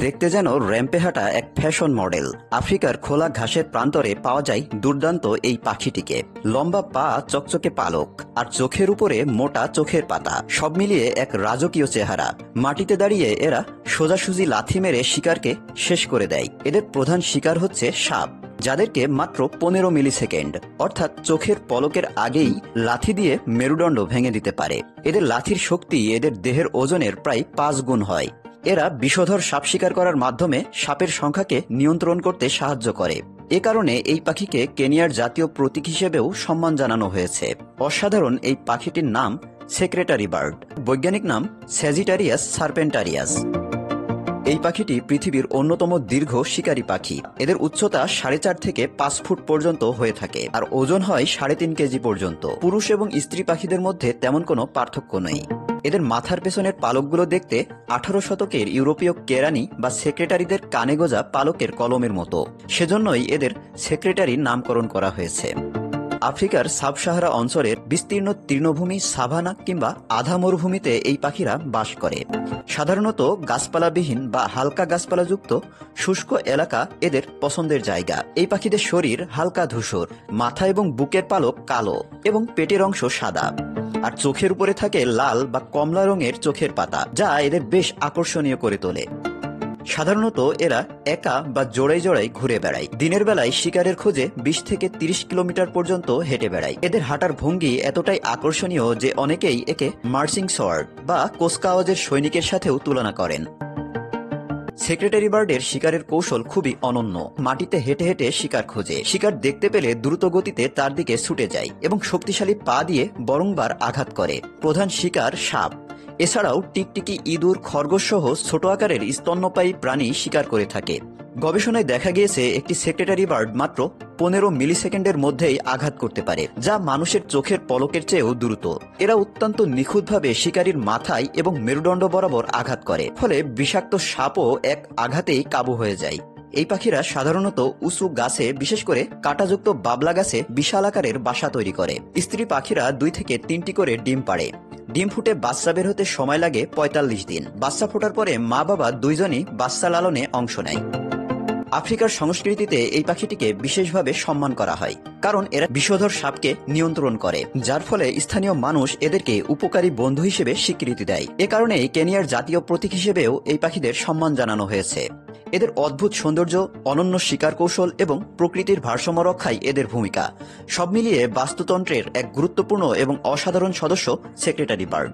দেখতে যেন র্যাম্পে হাঁটা এক ফ্যাশন মডেল। আফ্রিকার খোলা ঘাসের প্রান্তরে পাওয়া যায় দুর্দান্ত এই পাখিটিকে। লম্বা পা, চকচকে পালক আর চোখের উপরে মোটা চোখের পাতা, সব মিলিয়ে এক রাজকীয় চেহারা। মাটিতে দাঁড়িয়ে এরা সোজাসুজি লাথি মেরে শিকারকে শেষ করে দেয়। এদের প্রধান শিকার হচ্ছে সাপ, যাদেরকে মাত্র 15 মিলিসেকেন্ড অর্থাৎ চোখের পলকের আগেই লাথি দিয়ে মেরুদণ্ড ভেঙে দিতে পারে। এদের লাথির শক্তি এদের দেহের ওজনের প্রায় 5 গুণ হয়। এরা বিষধর সাপ শিকার করার মাধ্যমে সাপের সংখ্যাকে নিয়ন্ত্রণ করতে সাহায্য করে। এ কারণে এই পাখিকে কেনিয়ার জাতীয় প্রতীক হিসেবেও সম্মান জানানো হয়েছে। অসাধারণ এই পাখিটির নাম সেক্রেটারি বার্ড, বৈজ্ঞানিক নাম স্যাজিটারিয়াস সার্পেন্টারিয়াস। এই পাখিটি পৃথিবীর অন্যতম দীর্ঘ শিকারী পাখি। এদের উচ্চতা 4.5 থেকে 5 ফুট পর্যন্ত হয়ে থাকে আর ওজন হয় 3.5 কেজি পর্যন্ত। পুরুষ এবং স্ত্রী পাখিদের মধ্যে তেমন কোনো পার্থক্য নেই। এদের মাথার পেছনের পালকগুলো দেখতে 18 শতকের ইউরোপীয় কেরানি বা সেক্রেটারিদের কানে গোজা পালকের কলমের মতো, সেজন্যই এদের সেক্রেটারি নামকরণ করা হয়েছে। আফ্রিকার সাব সাহারা অঞ্চলের বিস্তীর্ণ তৃণভূমি, সাভানা কিংবা আধা মরুভূমিতে এই পাখিরা বাস করে। সাধারণত গাছপালাবিহীন বা হালকা গাছপালাযুক্ত শুষ্ক এলাকা এদের পছন্দের জায়গা। এই পাখিদের শরীর হালকা ধূসর, মাথা এবং বুকের পালক কালো এবং পেটের অংশ সাদা, আর চোখের উপরে থাকে লাল বা কমলা রঙের চোখের পাতা, যা এদের বেশ আকর্ষণীয় করে তোলে। সাধারণত এরা একা বা জোড়ায় জোড়ায় ঘুরে বেড়ায়। দিনের বেলায় শিকারের খোঁজে 20 থেকে 30 কিলোমিটার পর্যন্ত হেঁটে বেড়ায়। এদের হাঁটার ভঙ্গি এতটাই আকর্ষণীয় যে অনেকেই একে মার্চিং সোয়ার্ড বা কোসকাওয়াজের সৈনিকের সাথেও তুলনা করেন। সেক্রেটারি বার্ডের শিকারের কৌশল খুবই অনন্য। মাটিতে হেঁটে হেঁটে শিকার খোঁজে। শিকার দেখতে পেলে দ্রুত গতিতে তার দিকে ছুটে যায় এবং শক্তিশালী পা দিয়ে বরংবার আঘাত করে। প্রধান শিকার সাপ, এছাড়াও টিকটিকি, ইঁদুর, খরগোশ সহ ছোট আকারের স্তন্যপায়ী প্রাণী শিকার করে থাকে। গবেষণায় দেখা গিয়েছে একটি সেক্রেটারি বার্ড মাত্র 15 মিলিসেকেন্ডের মধ্যেই আঘাত করতে পারে, যা মানুষের চোখের পলকের চেয়েও দ্রুত। এরা অত্যন্ত নিখুঁতভাবে শিকারীর মাথায় এবং মেরুদণ্ড বরাবর আঘাত করে, ফলে বিষাক্ত সাপও এক আঘাতেই কাবু হয়ে যায়। এই পাখিরা সাধারণত উঁচু গাছে, বিশেষ করে কাঁটাযুক্ত বাবলা গাছে বিশাল আকারের বাসা তৈরি করে। স্ত্রী পাখিরা 2 থেকে 3টি করে ডিম পাড়ে। ডিম ফুটে বাচ্চা বের হতে সময় লাগে 45 দিন। বাচ্চা ফোটার পরে মা বাবা দুইজনই বাচ্চা লালনে অংশ নেয়। আফ্রিকার সংস্কৃতিতে এই পাখিটিকে বিশেষভাবে সম্মান করা হয়, কারণ এরা বিষধর সাপকে নিয়ন্ত্রণ করে, যার ফলে স্থানীয় মানুষ এদেরকে উপকারী বন্ধু হিসেবে স্বীকৃতি দেয়। এ কারণেই কেনিয়ার জাতীয় প্রতীক হিসেবেও এই পাখিদের সম্মান জানানো হয়েছে। এদের অদ্ভুত সৌন্দর্য, অনন্য শিকার কৌশল এবং প্রকৃতির ভারসাম্য রক্ষায় এদের ভূমিকা, সব মিলিয়ে বাস্তুতন্ত্রের এক গুরুত্বপূর্ণ এবং অসাধারণ সদস্য সেক্রেটারি বার্ড।